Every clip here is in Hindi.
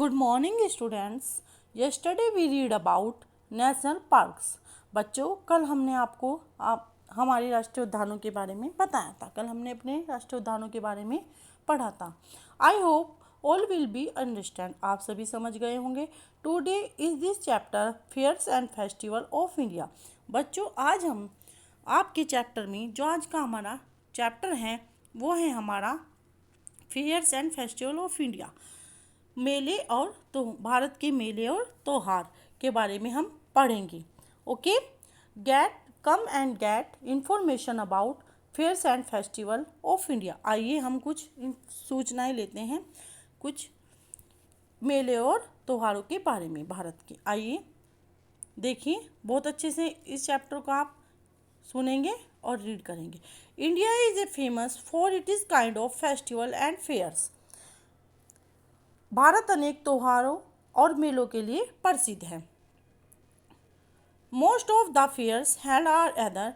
Good morning students. Yesterday we read about national parks. बच्चों कल हमने आपको हमारे राष्ट्रीय उद्यानों के बारे में बताया था। कल हमने अपने राष्ट्रीय उद्यानों के बारे में पढ़ा था। I hope all will be understand. आप सभी समझ गए होंगे। Today is this chapter fairs and festival of India. बच्चों आज हम आपके चैप्टर में जो आज का हमारा चैप्टर है वो है हमारा fairs and festival of India. मेले और तो भारत के मेले और त्योहार के बारे में हम पढ़ेंगे। Okay, come and get information about fairs and festival of India. आइए हम कुछ सूचनाएं लेते हैं कुछ मेले और त्योहारों के बारे में भारत के। आइए देखिए, बहुत अच्छे से इस चैप्टर को आप सुनेंगे और रीड करेंगे। India is a famous for it is kind of festival and fairs. Bharat अनेक त्योहारों और मेलों के लिए प्रसिद्ध है। Most of the fairs held are other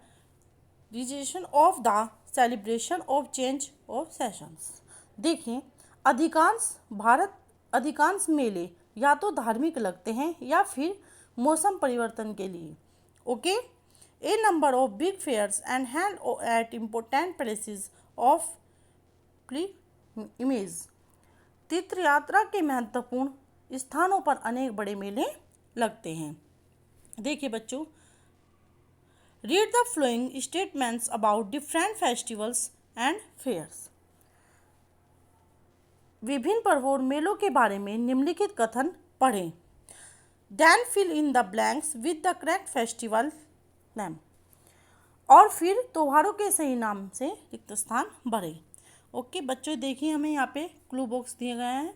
region of the celebration of change of seasons. देखिए, अधिकांश मेले या तो धार्मिक लगते हैं या फिर मौसम परिवर्तन के लिए। Okay, a number of big fairs and held at important places of image. तीर्थ यात्रा के महत्वपूर्ण स्थानों पर अनेक बड़े मेले लगते हैं। देखिए बच्चों, read the flowing statements about different festivals and fairs. विभिन्न पर्वों और मेलों के बारे में निम्नलिखित कथन पढ़ें। Then fill in the blanks with the correct festival name. और फिर त्योहारों के सही नाम से रिक्त स्थान भरें। ओके बच्चों, देखिए हमें यहाँ पे क्लू बॉक्स दिए गए हैं।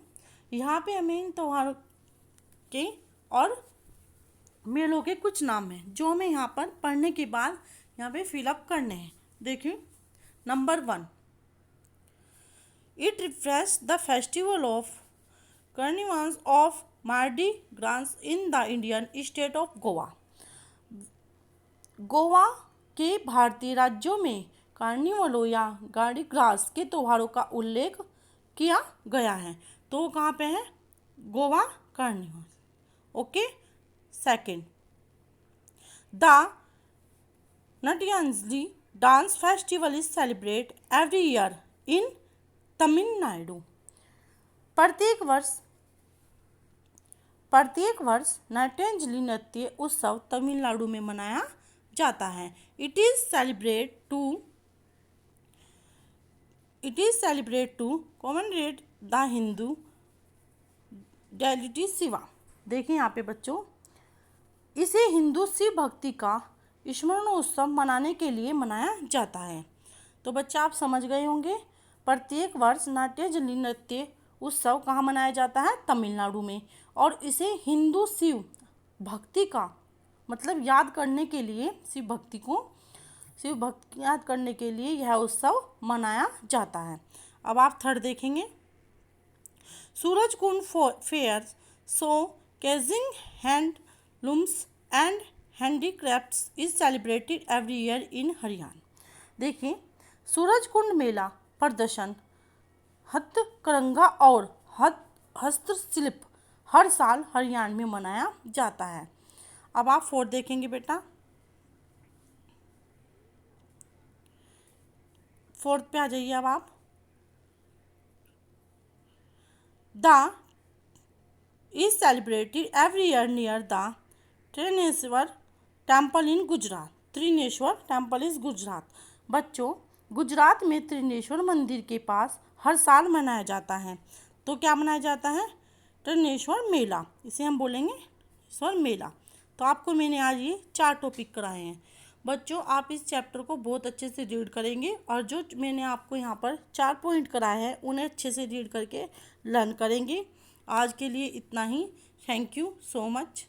यहाँ पे हमें इन त्योहारों के और मेलों के कुछ नाम हैं जो हमें यहाँ पर पढ़ने के बाद यहाँ पे फिलअप करने हैं। देखिए, number 1, it refresh the festival of carnival of Mardi grass in the Indian state of Goa. Goa के भारतीय राज्यों में कार्निवलों या गार्डी ग्रास के त्योहारों का उल्लेख किया गया है। तो कहाँ पे है? Goa carnival. Okay, second, the नटयंजलि dance festival is celebrate every year इन तमिलनाडु। प्रत्येक वर्ष नाट्यांजलि नृत्य उत्सव तमिलनाडु में मनाया जाता है। It is celebrate to commemorate the Hindu deity Shiva. देखिए यहाँ पे बच्चों, इसे हिंदू शिव भक्ति का स्मरणोत्सव मनाने के लिए मनाया जाता है। तो बच्चा आप समझ गए होंगे, प्रत्येक वर्ष नाट्यांजलि नृत्य उत्सव कहाँ मनाया जाता है? तमिलनाडु में। और इसे हिंदू शिव भक्ति का मतलब याद करने के लिए शिव भक्ति याद करने के लिए यह उत्सव मनाया जाता है। अब आप थर्ड देखेंगे, Surajkund fair showcasing handlooms and handicrafts is celebrated every year in Haryana. देखिए, सूरजकुंड मेला प्रदर्शन हथकरघा और हस्तशिल्प हर साल हरियाणा में मनाया जाता है। अब आप फोर्थ देखेंगे बेटा, फोर्थ पे आ जाइए। अब आप the is celebrated every year near the Trineshwar temple in Gujarat. Trineshwar temple is Gujarat. बच्चों, गुजरात में त्रिनेश्वर मंदिर के पास हर साल मनाया जाता है। तो क्या मनाया जाता है? त्रिनेश्वर मेला। इसे हम बोलेंगे त्रिनेश्वर मेला। तो आपको मैंने आज ये 4 टॉपिक कराए हैं। बच्चों, आप इस चैप्टर को बहुत अच्छे से रीड करेंगे और जो मैंने आपको यहाँ पर 4 पॉइंट कराए हैं उन्हें अच्छे से रीड करके लर्न करेंगे। आज के लिए इतना ही। Thank you so much.